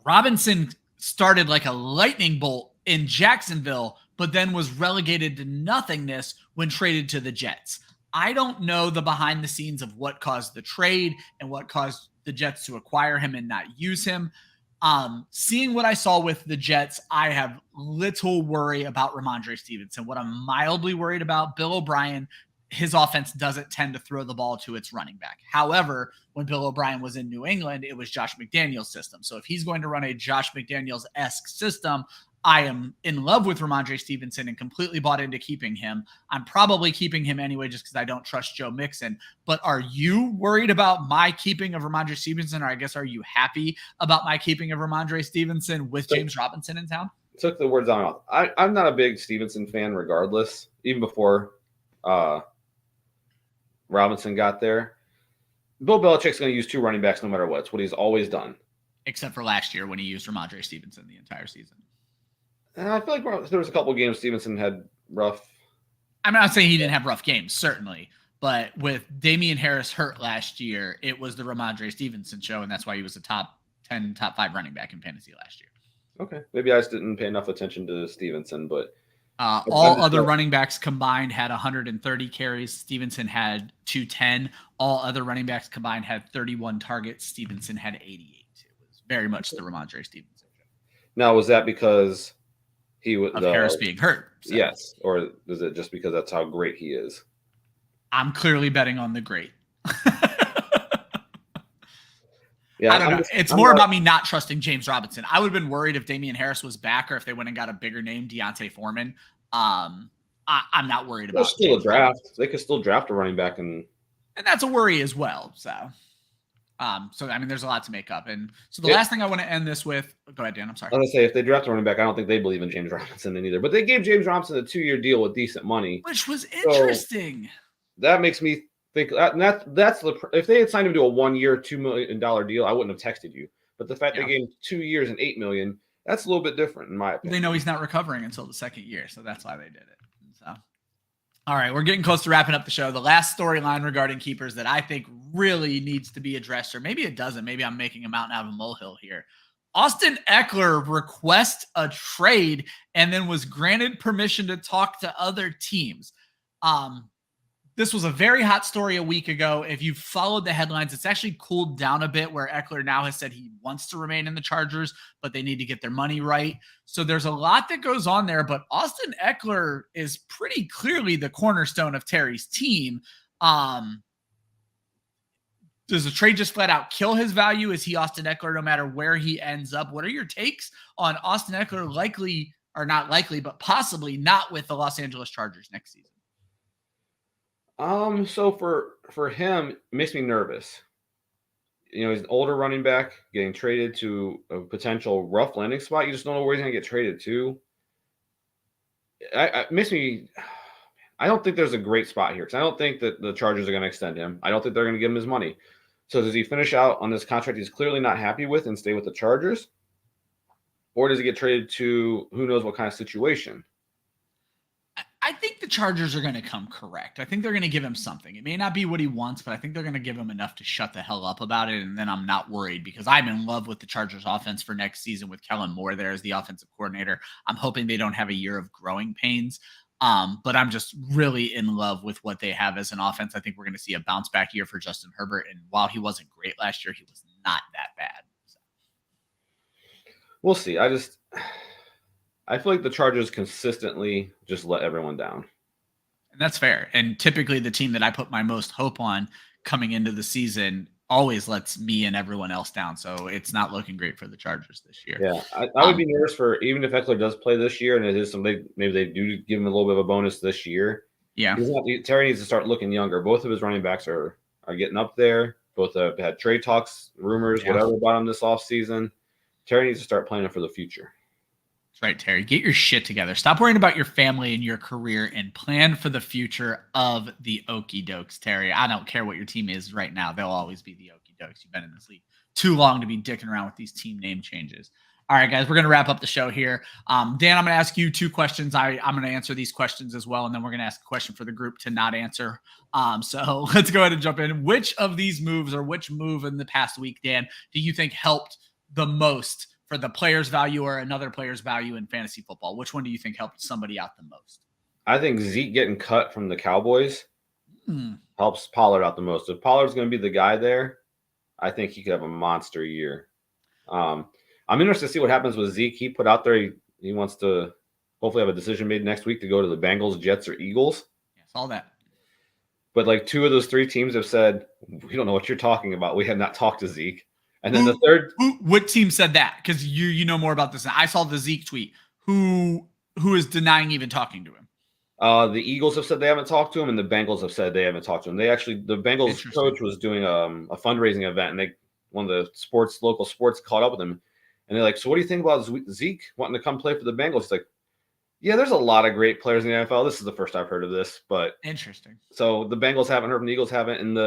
Robinson started like a lightning bolt in Jacksonville, but then was relegated to nothingness when traded to the Jets. I don't know the behind the scenes of what caused the trade and what caused the Jets to acquire him and not use him. Seeing what I saw with the Jets, I have little worry about Ramondre Stevenson. What I'm mildly worried about, Bill O'Brien, his offense doesn't tend to throw the ball to its running back. However, when Bill O'Brien was in New England, it was Josh McDaniels' system. So if he's going to run a Josh McDaniels-esque system, I am in love with Ramondre Stevenson and completely bought into keeping him. I'm probably keeping him anyway just because I don't trust Joe Mixon. But are you worried about my keeping of Ramondre Stevenson? Or I guess, are you happy about my keeping of Ramondre Stevenson with James Robinson in town? Took the words out of my mouth. I'm not a big Stevenson fan regardless, even before Robinson got there. Bill Belichick's going to use 2 running backs no matter what. It's what he's always done. Except for last year when he used Ramondre Stevenson the entire season. And I feel like there was a couple of games Stevenson had rough. I'm not saying he didn't have rough games, certainly. But with Damian Harris hurt last year, it was the Ramondre Stevenson show, and that's why he was a top 10, top 5 running back in fantasy last year. Okay. Maybe I just didn't pay enough attention to Stevenson, but all other running backs combined had 130 carries. Stevenson had 210. All other running backs combined had 31 targets. Stevenson had 88. It was very much the Ramondre Stevenson show. Now, was that because he was Harris being hurt? So. Yes. Or is it just because that's how great he is? I'm clearly betting on the great. Yeah, I don't know. It's more about me not trusting James Robinson. I would have been worried if Damian Harris was back or if they went and got a bigger name, Deontay Foreman. I'm not worried about. There's still a draft. They could still draft a running back, and that's a worry as well. So I mean, there's a lot to make up. And so the last thing I want to end this with. Go ahead, Dan. I'm sorry. I was gonna say if they draft a running back, I don't think they believe in James Robinson either. But they gave James Robinson a 2-year deal with decent money, which was interesting. So that makes me think that's if they had signed him to a 1-year, $2 million deal, I wouldn't have texted you. But the fact they gave him 2 years and $8 million, that's a little bit different in my opinion. They know he's not recovering until the second year, so that's why they did it. So, all right, we're getting close to wrapping up the show. The last storyline regarding keepers that I think really needs to be addressed, or maybe it doesn't. Maybe I'm making a mountain out of a molehill here. Austin Eckler requests a trade and then was granted permission to talk to other teams. This was a very hot story a week ago. If you followed the headlines, it's actually cooled down a bit where Eckler now has said he wants to remain in the Chargers, but they need to get their money right. So there's a lot that goes on there, but Austin Eckler is pretty clearly the cornerstone of Terry's team. Does the trade just flat out kill his value? Is he Austin Eckler no matter where he ends up? What are your takes on Austin Eckler likely, or not likely, but possibly not with the Los Angeles Chargers next season? So for him, it makes me nervous. You know, he's an older running back getting traded to a potential rough landing spot. You just don't know where he's going to get traded to. It makes me. I don't think there's a great spot here because I don't think that the Chargers are going to extend him. I don't think they're going to give him his money. So does he finish out on this contract he's clearly not happy with and stay with the Chargers, or does he get traded to who knows what kind of situation? I think the Chargers are going to come correct. I think they're going to give him something. It may not be what he wants, but I think they're going to give him enough to shut the hell up about it. And then I'm not worried because I'm in love with the Chargers offense for next season with Kellen Moore there as the offensive coordinator. I'm hoping they don't have a year of growing pains. But I'm just really in love with what they have as an offense. I think we're going to see a bounce back year for Justin Herbert. And while he wasn't great last year, he was not that bad. So. We'll see. I feel like the Chargers consistently just let everyone down. And that's fair. And typically the team that I put my most hope on coming into the season always lets me and everyone else down. So it's not looking great for the Chargers this year. Yeah, I would be nervous for even if Eckler does play this year, and it is something maybe they do give him a little bit of a bonus this year. Yeah, Terry needs to start looking younger. Both of his running backs are getting up there. Both have had trade talks, rumors, whatever about him this offseason. Terry needs to start planning for the future. That's right, Terry. Get your shit together. Stop worrying about your family and your career and plan for the future of the Okie Dokes, Terry. I don't care what your team is right now. They'll always be the Okie Dokes. You've been in this league too long to be dicking around with these team name changes. All right, guys, we're going to wrap up the show here. Dan, I'm going to ask you 2 questions. I'm going to answer these questions as well, and then we're going to ask a question for the group to not answer. So let's go ahead and jump in. Which of these moves, or which move in the past week, Dan, do you think helped the most for the player's value or another player's value in fantasy football? Which one do you think helped somebody out the most? I think Zeke getting cut from the Cowboys helps Pollard out the most. If Pollard's going to be the guy there, I think he could have a monster year. I'm interested to see what happens with Zeke. He put out there he wants to hopefully have a decision made next week to go to the Bengals, Jets, or Eagles. Yeah, saw that. But like 2 of those 3 teams have said, we don't know what you're talking about. We have not talked to Zeke. And then the third, what team said that? Because you know more about this. I saw the Zeke tweet. Who is denying even talking to him? The Eagles have said they haven't talked to him, and the Bengals have said they haven't talked to him. The Bengals coach was doing a fundraising event, and one of the local sports caught up with him, and they're like, "So what do you think about Zeke wanting to come play for the Bengals?" He's like, "Yeah, there's a lot of great players in the NFL. This is the first I've heard of this, but interesting." So the Bengals haven't heard, and the Eagles haven't, and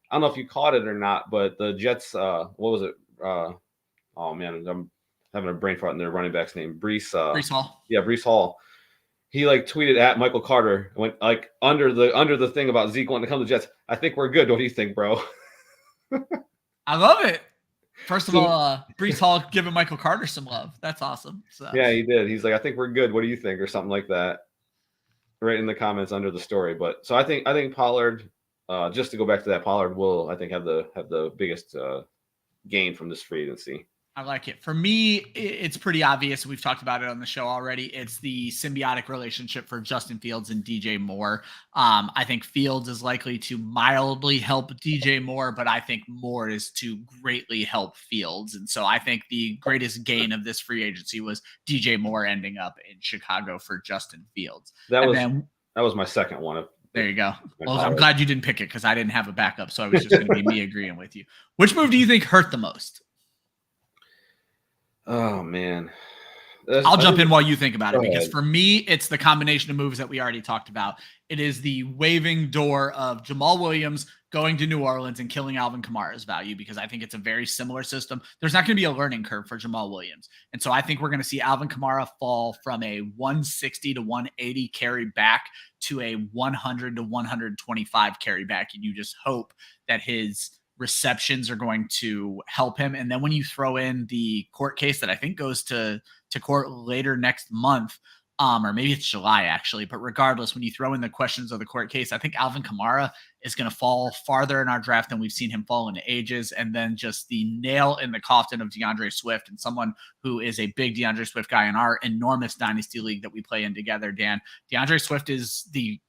I don't know if you caught it or not, but the Jets, what was it? Oh man, I'm having a brain fart in their running back's name, Breece Hall. Yeah, Breece Hall. He tweeted at Michael Carter, went under the thing about Zeke wanting to come to the Jets. I think we're good. What do you think, bro? I love it. First of all, Breece Hall giving Michael Carter some love. That's awesome. So. Yeah, he did. He's like, I think we're good. What do you think, or something like that? Right in the comments under the story. But so I think Pollard. Just to go back to that, Pollard will, I think, have the biggest gain from this free agency. I like it. For me, it's pretty obvious. We've talked about it on the show already. It's the symbiotic relationship for Justin Fields and DJ Moore. I think Fields is likely to mildly help DJ Moore, but I think Moore is to greatly help Fields. And so I think the greatest gain of this free agency was DJ Moore ending up in Chicago for Justin Fields. That was my second one. There you go. Well, I'm glad you didn't pick it because I didn't have a backup, so I was just going to be me agreeing with you. Which move do you think hurt the most? Oh, man. I'll jump in while you think about it, because for me, it's the combination of moves that we already talked about. It is the waving door of Jamal Williams going to New Orleans and killing Alvin Kamara's value, because I think it's a very similar system. There's not going to be a learning curve for Jamal Williams. And so I think we're going to see Alvin Kamara fall from a 160 to 180 carry back to a 100 to 125 carry back. And you just hope that his receptions are going to help him. And then when you throw in the court case that I think goes to court later next month, or maybe it's July actually, but regardless, when you throw in the questions of the court case, I think Alvin Kamara is going to fall farther in our draft than we've seen him fall in ages. And then just the nail in the coffin of DeAndre Swift, and someone who is a big DeAndre Swift guy in our enormous dynasty league that we play in together, Dan. DeAndre Swift is the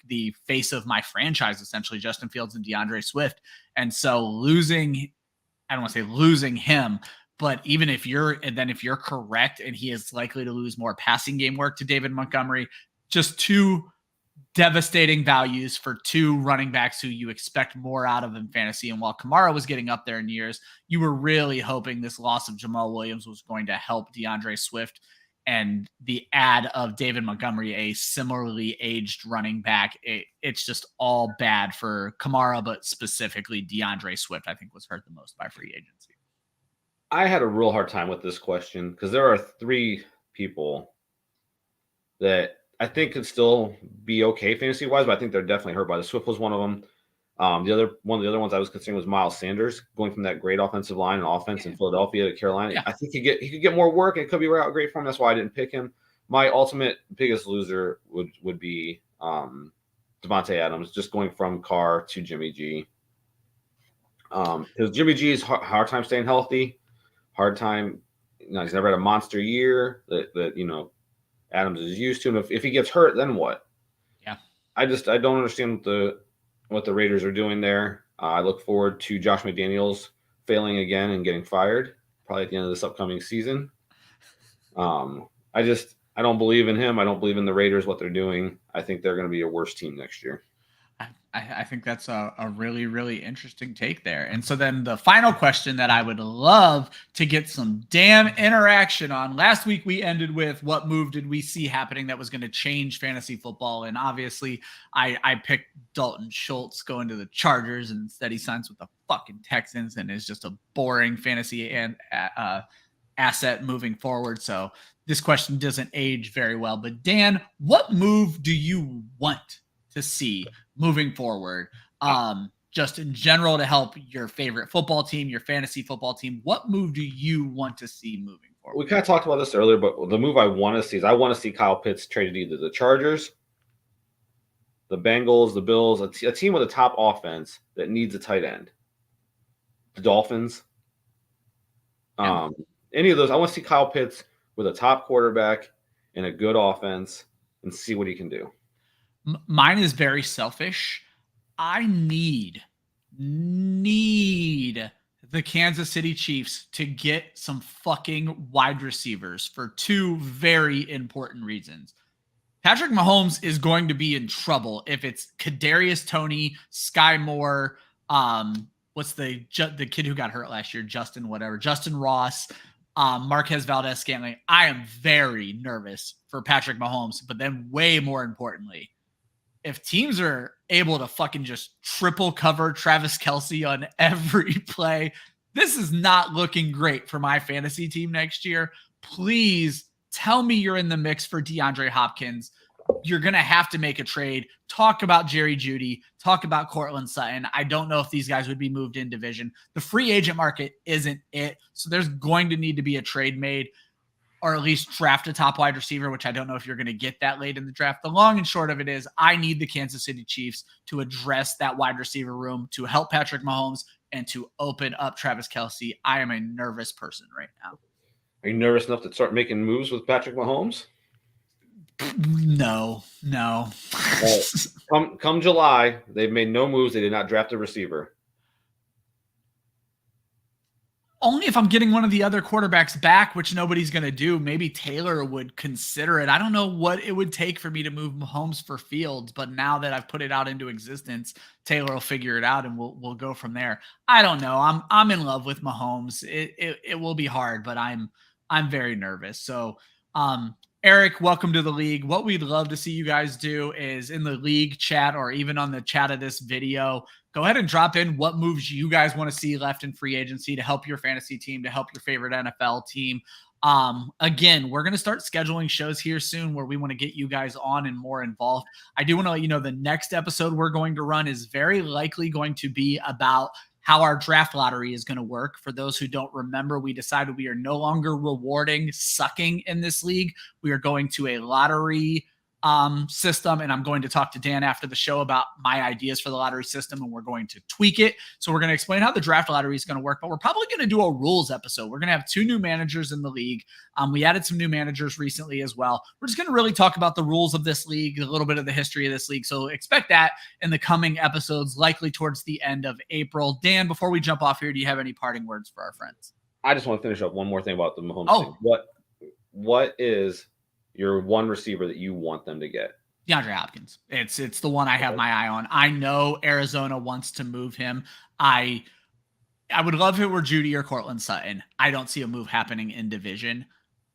face of my franchise, essentially, Justin Fields and DeAndre Swift. And so losing, I don't want to say losing him, but even if you're correct and he is likely to lose more passing game work to David Montgomery, just 2 devastating values for 2 running backs who you expect more out of in fantasy. And while Kamara was getting up there in years, you were really hoping this loss of Jamal Williams was going to help DeAndre Swift, and the add of David Montgomery, a similarly aged running back. It's just all bad for Kamara, but specifically DeAndre Swift, I think, was hurt the most by free agency. I had a real hard time with this question because there are 3 people that I think could still be okay fantasy wise, but I think they're definitely hurt by this. Swift was one of them. One of the other ones I was considering was Miles Sanders, going from that great offensive line and offense in Philadelphia to Carolina. Yeah. I think he could get more work, and it could be great for him. That's why I didn't pick him. My ultimate biggest loser would be Devontae Adams, just going from Carr to Jimmy G. Because Jimmy G is hard time staying healthy. Hard time, he's never had a monster year that Adams is used to. And if he gets hurt, then what? Yeah. I don't understand what the Raiders are doing there. I look forward to Josh McDaniels failing again and getting fired probably at the end of this upcoming season. I don't believe in him. I don't believe in the Raiders, what they're doing. I think they're going to be a worse team next year. I think that's a really, really interesting take there. And so then the final question that I would love to get some damn interaction on. Last week we ended with what move did we see happening that was going to change fantasy football? And obviously I picked Dalton Schultz going to the Chargers, and instead he signs with the fucking Texans and is just a boring fantasy and asset moving forward. So this question doesn't age very well. But Dan, what move do you want to see moving forward, just in general, to help your favorite football team, your fantasy football team? What move do you want to see moving forward? We kind of talked about this earlier, but the move I want to see is I want to see Kyle Pitts traded to either the Chargers, the Bengals, the Bills, a team with a top offense that needs a tight end, the Dolphins. Any of those. I want to see Kyle Pitts with a top quarterback and a good offense and see what he can do. Mine is very selfish. I need the Kansas City Chiefs to get some fucking wide receivers for two very important reasons. Patrick Mahomes is going to be in trouble if it's Kadarius Toney, Sky Moore, what's the kid who got hurt last year, Justin Ross, Marquez Valdez-Scantling. I am very nervous for Patrick Mahomes, but then way more importantly, if teams are able to fucking just triple cover Travis Kelce on every play, this is not looking great for my fantasy team next year. Please tell me you're in the mix for DeAndre Hopkins. You're going to have to make a trade. Talk about Jerry Jeudy. Talk about Cortland Sutton. I don't know if these guys would be moved in division. The free agent market isn't it. So there's going to need to be a trade made, or at least draft a top wide receiver, which I don't know if you're going to get that late in the draft. The long and short of it is I need the Kansas City Chiefs to address that wide receiver room, to help Patrick Mahomes, and to open up Travis Kelce. I am a nervous person right now. Are you nervous enough to start making moves with Patrick Mahomes? No. Well, come July, they've made no moves. They did not draft a receiver. Only if I'm getting one of the other quarterbacks back, which nobody's going to do. Maybe Taylor would consider it. I don't know what it would take for me to move Mahomes for Fields, but now that I've put it out into existence, Taylor will figure it out and we'll go from there. I don't know. I'm in love with Mahomes. It will be hard, but I'm very nervous. So, Eric, welcome to the league. What we'd love to see you guys do is in the league chat or even on the chat of this video, go ahead and drop in what moves you guys want to see left in free agency to help your fantasy team, to help your favorite NFL team. Again, we're going to start scheduling shows here soon where we want to get you guys on and more involved. I do want to let you know the next episode we're going to run is very likely going to be about how our draft lottery is going to work. For those who don't remember, we decided we are no longer rewarding sucking in this league. We are going to a lottery system, and I'm going to talk to Dan after the show about my ideas for the lottery system, and we're going to tweak it. So we're going to explain how the draft lottery is going to work, but we're probably going to do a rules episode. We're going to have 2 new managers in the league. We added some new managers recently as well. We're just going to really talk about the rules of this league, a little bit of the history of this league. So expect that in the coming episodes, likely towards the end of April. Dan, before we jump off here, do you have any parting words for our friends? I just want to finish up one more thing about the Mahomes thing. What is your one receiver that you want them to get? DeAndre Hopkins. It's the one I have my eye on. I know Arizona wants to move him. I would love if it were Jeudy or Cortland Sutton. I don't see a move happening in division.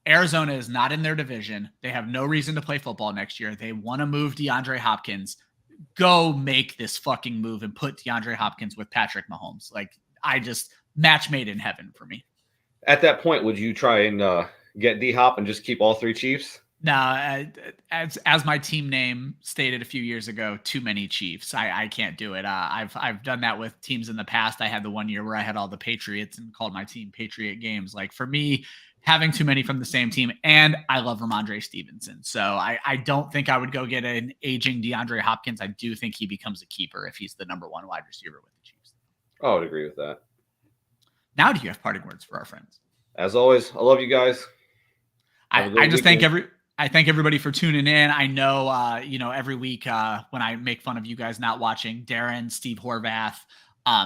Arizona is not in their division. They have no reason to play football next year. They want to move DeAndre Hopkins. Go make this fucking move and put DeAndre Hopkins with Patrick Mahomes. Match made in heaven for me. At that point, would you try and get D-Hop and just keep all 3 Chiefs? No, as my team name stated a few years ago, too many Chiefs. I can't do it. I've done that with teams in the past. I had the one year where I had all the Patriots and called my team Patriot Games. Like, for me, having too many from the same team, and I love Ramondre Stevenson. So I don't think I would go get an aging DeAndre Hopkins. I do think he becomes a keeper if he's the number 1 wide receiver with the Chiefs. I would agree with that. Now, do you have parting words for our friends? As always, I love you guys. I just thank everybody for tuning in. I know, every week when I make fun of you guys not watching, Darren, Steve Horvath,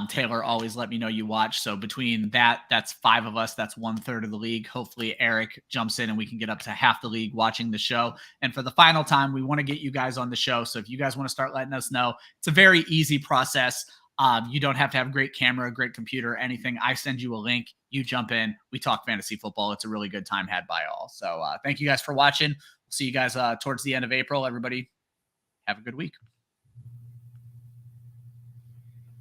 Taylor always let me know you watch. So between that's 5 of us. That's 1/3 of the league. Hopefully Eric jumps in and we can get up to half the league watching the show. And for the final time, we want to get you guys on the show. So if you guys want to start letting us know, it's a very easy process. You don't have to have a great camera, great computer, anything. I send you a link. You jump in. We talk fantasy football. It's a really good time had by all. So thank you guys for watching. We'll see you guys towards the end of April. Everybody have a good week.